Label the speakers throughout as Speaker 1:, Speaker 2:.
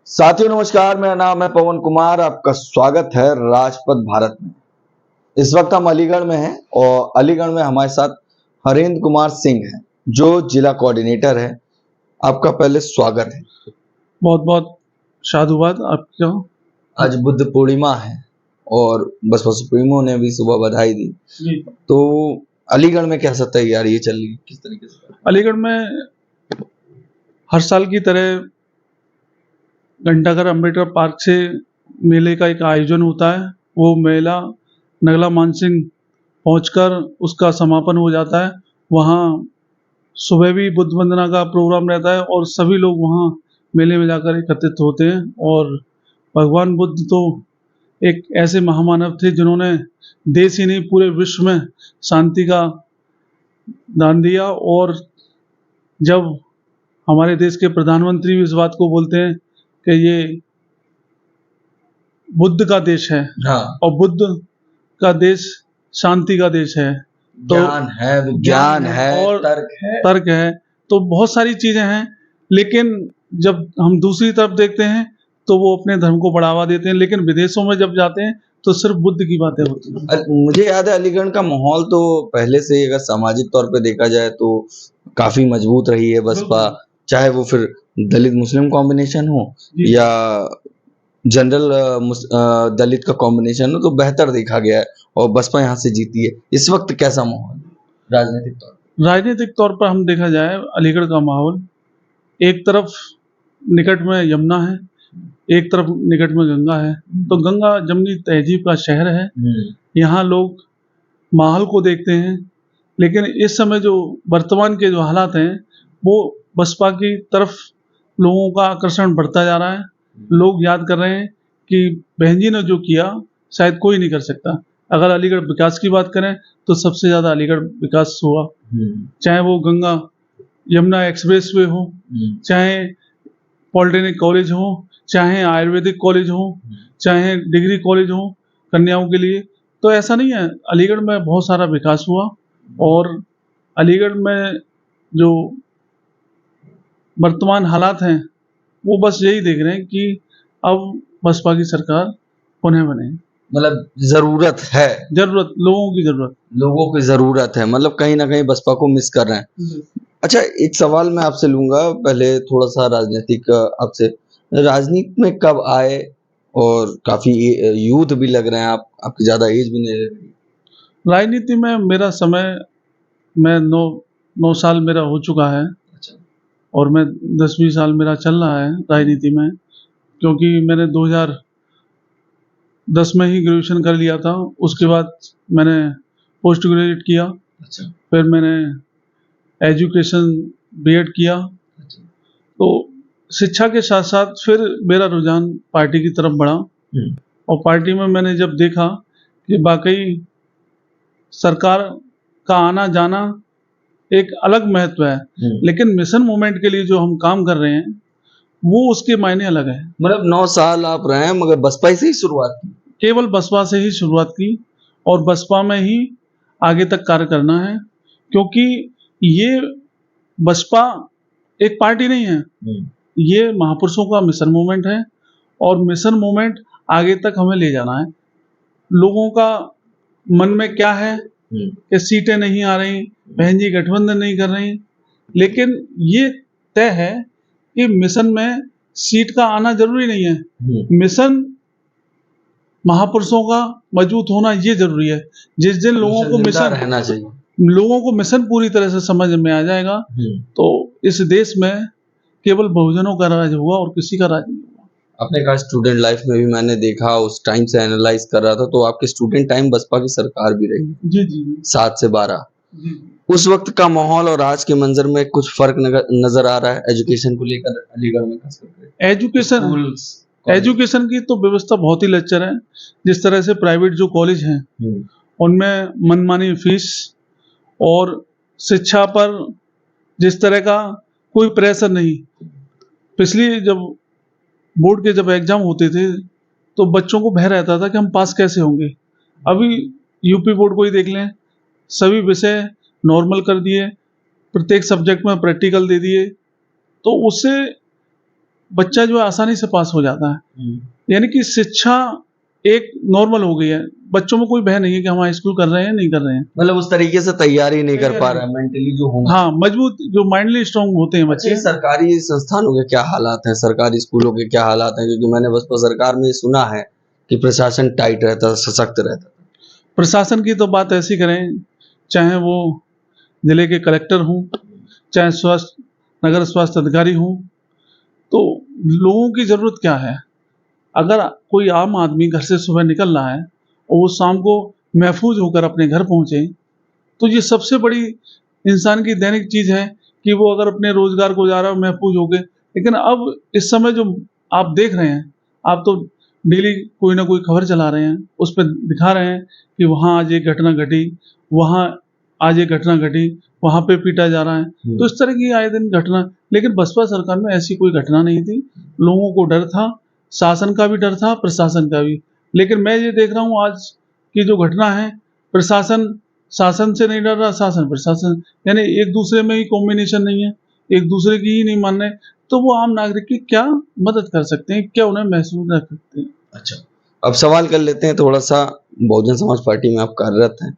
Speaker 1: साथियों नमस्कार, मेरा नाम है पवन कुमार। आपका स्वागत है राजपथ भारत में। इस वक्त हम अलीगढ़ में हैं और अलीगढ़ में हमारे साथ हरेंद्र कुमार सिंह हैं जो जिला कोऑर्डिनेटर है। आपका पहले स्वागत है।
Speaker 2: बहुत बहुत साधुवाद आपका।
Speaker 1: आज बुद्ध पूर्णिमा है और बसपा सुप्रीमो ने भी सुबह बधाई दी। तो अलीगढ़ में कैसा तैयारी चल रही है, किस तरीके से?
Speaker 2: अलीगढ़ में हर साल की तरह घंटाघर अम्बेडकर पार्क से मेले का एक आयोजन होता है। वो मेला नगला मानसिंह पहुंचकर उसका समापन हो जाता है। वहाँ सुबह भी बुद्ध वंदना का प्रोग्राम रहता है और सभी लोग वहाँ मेले में जाकर एकत्रित होते हैं। और भगवान बुद्ध तो एक ऐसे महामानव थे जिन्होंने देश ही नहीं पूरे विश्व में शांति का दान दिया। और जब हमारे देश के प्रधानमंत्री भी इस बात को बोलते हैं कि ये बुद्ध का देश है,
Speaker 1: हाँ,
Speaker 2: और बुद्ध का देश शांति का देश है, तो
Speaker 1: ज्ञान है, विज्ञान है और
Speaker 2: तर्क है, तो बहुत सारी चीजें हैं। लेकिन जब हम दूसरी तरफ देखते हैं तो वो अपने धर्म को बढ़ावा देते हैं, लेकिन विदेशों में जब जाते हैं तो सिर्फ बुद्ध की बातें होती हैं।
Speaker 1: मुझे याद है अलीगढ़ का माहौल तो पहले से ही अगर सामाजिक तौर पे देखा जाए तो काफी मजबूत रही है बसपा, चाहे वो फिर दलित मुस्लिम कॉम्बिनेशन हो या जनरल दलित का कॉम्बिनेशन हो, तो बेहतर देखा गया है और बसपा यहाँ से जीती है। इस वक्त कैसा माहौल राजनीतिक तौर पर?
Speaker 2: राजनीतिक तौर पर हम देखा जाए अलीगढ़ का माहौल, एक तरफ निकट में यमुना है, एक तरफ निकट में गंगा है, तो गंगा जमनी तहजीब का शहर है। यहाँ लोग माहौल को देखते हैं, लेकिन इस समय जो वर्तमान के जो हालात हैं वो बसपा की तरफ लोगों का आकर्षण बढ़ता जा रहा है। लोग याद कर रहे हैं कि बहन जी ने जो किया शायद कोई नहीं कर सकता। अगर अलीगढ़ विकास की बात करें तो सबसे ज़्यादा अलीगढ़ विकास हुआ, चाहे वो गंगा यमुना एक्सप्रेस वे हो, चाहे पॉलिटेक्निक कॉलेज हो, चाहे आयुर्वेदिक कॉलेज हो, चाहे डिग्री कॉलेज हो कन्याओं के लिए। तो ऐसा नहीं है, अलीगढ़ में बहुत सारा विकास हुआ। और अलीगढ़ में जो वर्तमान हालात हैं वो बस यही देख रहे हैं कि अब बसपा की सरकार पुनः बने।
Speaker 1: मतलब जरूरत है,
Speaker 2: लोगों की जरूरत
Speaker 1: है, मतलब कहीं ना कहीं बसपा को मिस कर रहे हैं। अच्छा, एक सवाल मैं आपसे लूंगा, पहले थोड़ा सा राजनीतिक आपसे। राजनीति में कब आए और काफी यूथ भी लग रहे हैं, आपकी ज्यादा एज भी नहीं लग रही।
Speaker 2: राजनीति में मेरा समय, मैं 9 साल मेरा हो चुका है।
Speaker 1: अच्छा।
Speaker 2: और मैं 10-20 साल मेरा चल रहा है राजनीति में, क्योंकि मैंने 2010 में ही ग्रेजुएशन कर लिया था। उसके बाद मैंने पोस्ट ग्रेजुएट किया।
Speaker 1: अच्छा।
Speaker 2: फिर मैंने एजुकेशन बीएड किया।
Speaker 1: अच्छा।
Speaker 2: तो शिक्षा के साथ साथ फिर मेरा रुझान पार्टी की तरफ बढ़ा। और पार्टी में मैंने जब देखा कि वाकई सरकार का आना जाना एक अलग महत्व है, लेकिन मिशन मूवमेंट के लिए जो हम काम कर रहे हैं वो उसके मायने अलग है।
Speaker 1: मतलब 9 साल आप रहे हैं मगर बसपा से ही शुरुआत की?
Speaker 2: केवल बसपा से ही शुरुआत की और बसपा में ही आगे तक कार्य करना है, क्योंकि ये बसपा एक पार्टी नहीं है, ये महापुरुषों का मिशन मूवमेंट है। और मिशन मूवमेंट आगे तक हमें ले जाना है। लोगों का मन में क्या है कि सीटें नहीं आ रही, बहन जी गठबंधन नहीं कर रही, लेकिन ये तय है कि मिशन में सीट का आना जरूरी नहीं है, मिशन महापुरुषों का मजबूत होना ये जरूरी है। जिस दिन लोगों को मिशन
Speaker 1: रहना चाहिए,
Speaker 2: लोगों को मिशन पूरी तरह से समझ में आ जाएगा तो इस देश में केवल बहुजनों का राज होगा और किसी का राज नहीं होगा।
Speaker 1: आपने कहा स्टूडेंट लाइफ में भी मैंने देखा, उस टाइम से एनालाइज कर रहा था, तो आपके स्टूडेंट टाइम बसपा की सरकार भी रही।
Speaker 2: जी जी
Speaker 1: 7 से 12। उस वक्त का माहौल और आज के मंजर में कुछ फर्क नजर आ रहा है एजुकेशन को लेकर अलीगढ़ में?
Speaker 2: एजुकेशन की तो व्यवस्था बहुत ही लचर है। जिस तरह से प्राइवेट जो कॉलेज हैं उनमें मनमानी फीस और शिक्षा पर जिस तरह का कोई प्रेशर नहीं। पिछली जब बोर्ड के जब एग्जाम होते थे तो बच्चों को भय रहता था कि हम पास कैसे होंगे। अभी यूपी बोर्ड को ही देख लें, सभी विषय नॉर्मल कर दिए, प्रत्येक सब्जेक्ट में प्रैक्टिकल दे दिए, तो उससे बच्चा जो है आसानी से पास हो जाता है। यानी कि शिक्षा एक नॉर्मल हो गई है, बच्चों में कोई भय नहीं है कि हम हाई स्कूल कर रहे हैं नहीं कर रहे हैं।
Speaker 1: मतलब उस तरीके से तैयारी नहीं कर पा रहा है मेंटली जो होना।
Speaker 2: हाँ, मजबूत जो माइंडली स्ट्रांग होते हैं
Speaker 1: अच्छा,
Speaker 2: बच्चे।
Speaker 1: ये सरकारी संस्थानों के क्या हालात हैं, सरकारी स्कूलों के क्या हालात हैं? क्योंकि मैंने बसपा सरकार में ये सुना है कि प्रशासन टाइट रहता है, सशक्त रहता है।
Speaker 2: प्रशासन की तो बात ऐसी करें, चाहे वो जिले के कलेक्टर हों, चाहे नगर स्वास्थ्य अधिकारी हों, तो लोगों की जरूरत क्या है? अगर कोई आम आदमी घर से सुबह निकल रहा है और वो शाम को महफूज होकर अपने घर पहुंचे, तो ये सबसे बड़ी इंसान की दैनिक चीज है कि वो अगर अपने रोजगार को जा रहा है महफूज हो गए। लेकिन अब इस समय जो आप देख रहे हैं, आप तो डेली कोई ना कोई खबर चला रहे हैं, उस पर दिखा रहे हैं कि वहाँ आज एक घटना घटी, वहाँ आज एक घटना घटी, वहाँ पे पीटा जा रहा है। तो इस तरह की आए दिन घटना, लेकिन बसपा सरकार में ऐसी कोई घटना नहीं थी। लोगों को डर था, शासन का भी डर था, प्रशासन का भी। लेकिन मैं ये देख रहा हूँ आज की जो घटना है, प्रशासन शासन से नहीं डर रहा, शासन प्रशासन, यानी एक दूसरे में ही कॉम्बिनेशन नहीं है, एक दूसरे की ही नहीं मान रहे, तो वो आम नागरिक की क्या मदद कर सकते हैं, क्या उन्हें महसूस रख सकते हैं।
Speaker 1: अच्छा, अब सवाल कर लेते हैं थोड़ा सा, बहुजन समाज पार्टी में आप कार्यरत हैं,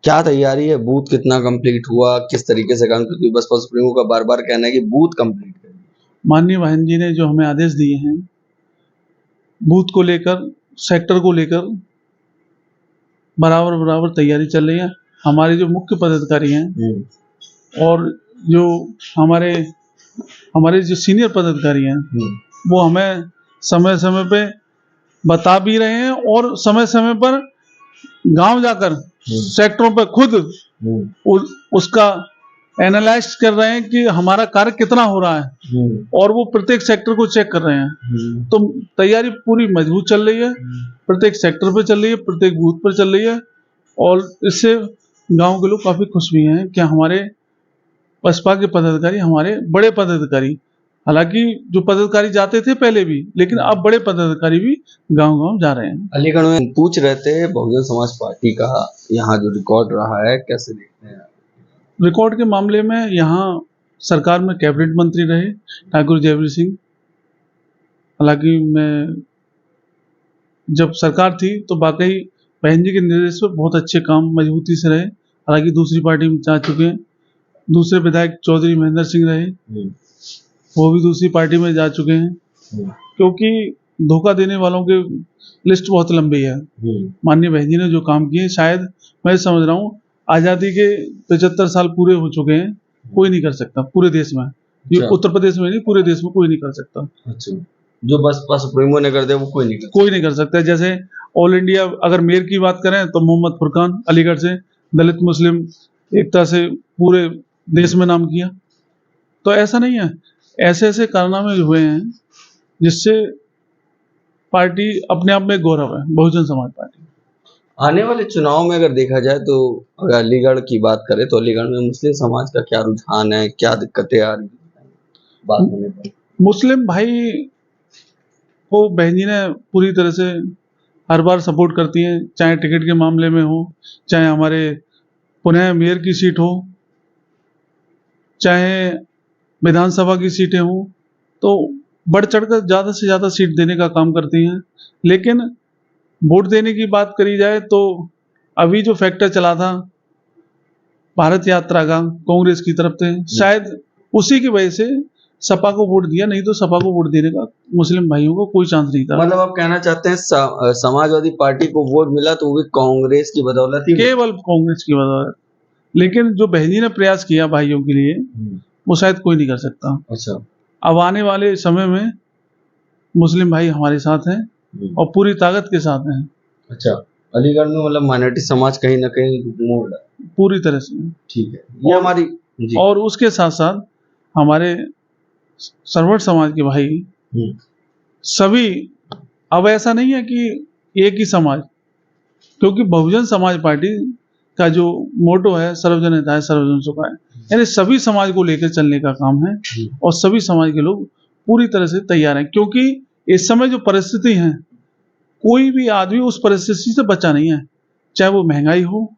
Speaker 1: क्या तैयारी है? बूथ कितना कंप्लीट हुआ, किस तरीके से काम? क्योंकि बसपा सुप्रीमो का बार बार कहना है कि बूथ कंप्लीट करें।
Speaker 2: माननीय बहन जी ने जो हमें आदेश दिए हैं, बूथ को लेकर, सेक्टर को लेकर बराबर बराबर तैयारी चल रही है। हमारे जो मुख्य पदाधिकारी हैं और जो हमारे हमारे जो सीनियर पदाधिकारी हैं, वो हमें समय समय पे बता भी रहे हैं और समय समय पर गांव जाकर सेक्टरों पर खुद उसका एनालाइज कर रहे हैं कि हमारा कार्य कितना हो रहा है, और वो प्रत्येक सेक्टर को चेक कर रहे हैं। तो तैयारी पूरी मजबूत चल रही है, प्रत्येक सेक्टर पर चल रही है, प्रत्येक बूथ पर चल रही है, और इससे गांव के लोग काफी खुश भी हैं कि हमारे बसपा के पदाधिकारी, हमारे बड़े पदाधिकारी, हालांकि जो पदाधिकारी जाते थे पहले भी, लेकिन अब बड़े पदाधिकारी भी गांव-गांव जा रहे हैं।
Speaker 1: अलीगढ़ में पूछ रहे थे बहुजन समाज पार्टी का यहाँ जो रिकॉर्ड रहा है, कैसे देखते हैं?
Speaker 2: रिकॉर्ड के मामले में यहाँ सरकार में कैबिनेट मंत्री रहे ठाकुर जयवीर सिंह। हालांकि मैं जब सरकार थी तो वाकई बहन जी के निर्देश पर बहुत अच्छे काम मजबूती से रहे। हालांकि दूसरी पार्टी में जा चुके हैं, दूसरे विधायक चौधरी महेंद्र सिंह रहे, वो भी दूसरी पार्टी में जा चुके हैं, क्योंकि धोखा देने वालों की लिस्ट बहुत लंबी है। माननीय बहन जी ने जो काम किए, शायद मैं समझ रहा हूँ आज़ादी के 75 साल पूरे हो चुके हैं, कोई नहीं कर सकता पूरे देश में। ये
Speaker 1: अच्छा।
Speaker 2: उत्तर प्रदेश में नहीं, पूरे देश में कोई नहीं कर सकता।
Speaker 1: अच्छा, जो बसपा सुप्रीमो ने कर दिया वो कोई नहीं कर
Speaker 2: कोई नहीं कर सकता। जैसे ऑल इंडिया अगर मेयर की बात करें तो मोहम्मद फुरकान अलीगढ़ से दलित मुस्लिम एकता से पूरे देश में नाम किया। तो ऐसा नहीं है, ऐसे ऐसे कारनामे हुए हैं जिससे पार्टी अपने आप में गौरव है, बहुजन समाज पार्टी।
Speaker 1: आने वाले चुनाव में अगर देखा जाए तो अगर अलीगढ़ की बात करें तो अलीगढ़ में मुस्लिम समाज का क्या रुझान है, क्या दिक्कतें आ रही हैं बात होने पर?
Speaker 2: मुस्लिम भाई को बहन जी ने पूरी तरह से हर बार सपोर्ट करती हैं, चाहे टिकट के मामले में हो, चाहे हमारे पुनः मेयर की सीट हो, चाहे विधानसभा की सीटें हों, तो बढ़ चढ़कर ज़्यादा से ज़्यादा सीट देने का काम करती हैं। लेकिन वोट देने की बात करी जाए तो अभी जो फैक्टर चला था भारत यात्रा का कांग्रेस की तरफ से, शायद उसी की वजह से सपा को वोट दिया, नहीं तो सपा को वोट देने का मुस्लिम भाइयों को कोई चांस नहीं था।
Speaker 1: मतलब आप कहना चाहते हैं समाजवादी पार्टी को वोट मिला तो वो भी कांग्रेस की बदौलत ही?
Speaker 2: केवल कांग्रेस की बदौलत। लेकिन जो बहनी ने प्रयास किया भाइयों के लिए, वो शायद कोई नहीं कर सकता।
Speaker 1: अच्छा,
Speaker 2: अब आने वाले समय में मुस्लिम भाई हमारे साथ हैं और पूरी ताकत के साथ हैं।
Speaker 1: अच्छा, अलीगढ़ में मतलब माइनॉरिटी समाज कहीं ना कहीं मोड़ रहा है
Speaker 2: पूरी तरह से।
Speaker 1: ठीक है, ये हमारी जी।
Speaker 2: और उसके साथ साथ हमारे सर्वट समाज के भाई सभी, अब ऐसा नहीं है कि एक ही समाज, क्योंकि बहुजन समाज पार्टी का जो मोटो है सर्वजन हिताय सर्वजन सुखाय, यानी सभी समाज को लेकर चलने का काम है, और सभी समाज के लोग पूरी तरह से तैयार हैं। क्योंकि इस समय जो परिस्थिति है, कोई भी आदमी उस परिस्थिति से बचा नहीं है, चाहे वो महंगाई हो,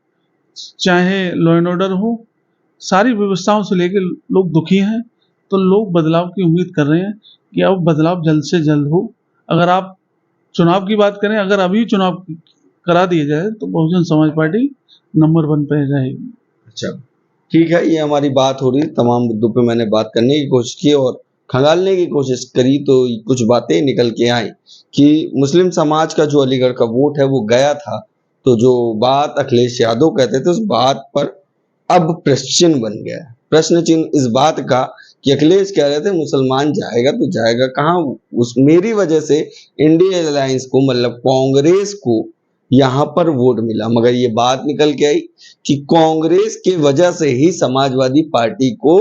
Speaker 2: चाहे लॉ एंड ऑर्डर हो, सारी व्यवस्थाओं से लेकर लोग दुखी हैं। तो लोग बदलाव की उम्मीद कर रहे हैं कि अब बदलाव जल्द से जल्द हो। अगर आप चुनाव की बात करें, अगर अभी चुनाव करा दिया जाए तो बहुजन समाज पार्टी नंबर 1 पे रहेगी।
Speaker 1: अच्छा, ठीक है, ये हमारी बात हो रही, तमाम मुद्दों पे मैंने बात करने की कोशिश की और खंगालने की कोशिश करी, तो कुछ बातें निकल के आई कि मुस्लिम समाज का जो अलीगढ़ का वोट है वो गया था, तो जो बात अखिलेश यादव कहते थे उस बात पर अब प्रश्न चिन्ह बन गया है। प्रश्न चिन्ह इस बात का कि अखिलेश कह रहे थे मुसलमान जाएगा तो जाएगा कहाँ, उस मेरी वजह से इंडिया अलायंस को, मतलब कांग्रेस को यहाँ पर वोट मिला, मगर ये बात निकल के आई कि कांग्रेस के वजह से ही समाजवादी पार्टी को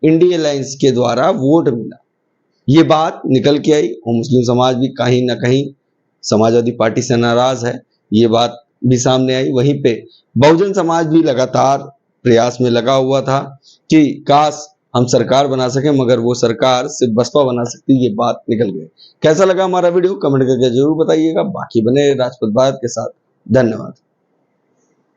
Speaker 1: इंडिया अलायंस के द्वारा वोट मिला। ये बात निकल के आई और मुस्लिम समाज भी कहीं ना कहीं समाजवादी पार्टी से नाराज है, ये बात भी सामने आई। वहीं पे बहुजन समाज भी लगातार प्रयास में लगा हुआ था कि काश हम सरकार बना सके, मगर वो सरकार सिर्फ बसपा बना सकती, ये बात निकल गई। कैसा लगा हमारा वीडियो कमेंट करके जरूर बताइएगा। बाकी बने राजपूत भारत के साथ। धन्यवाद।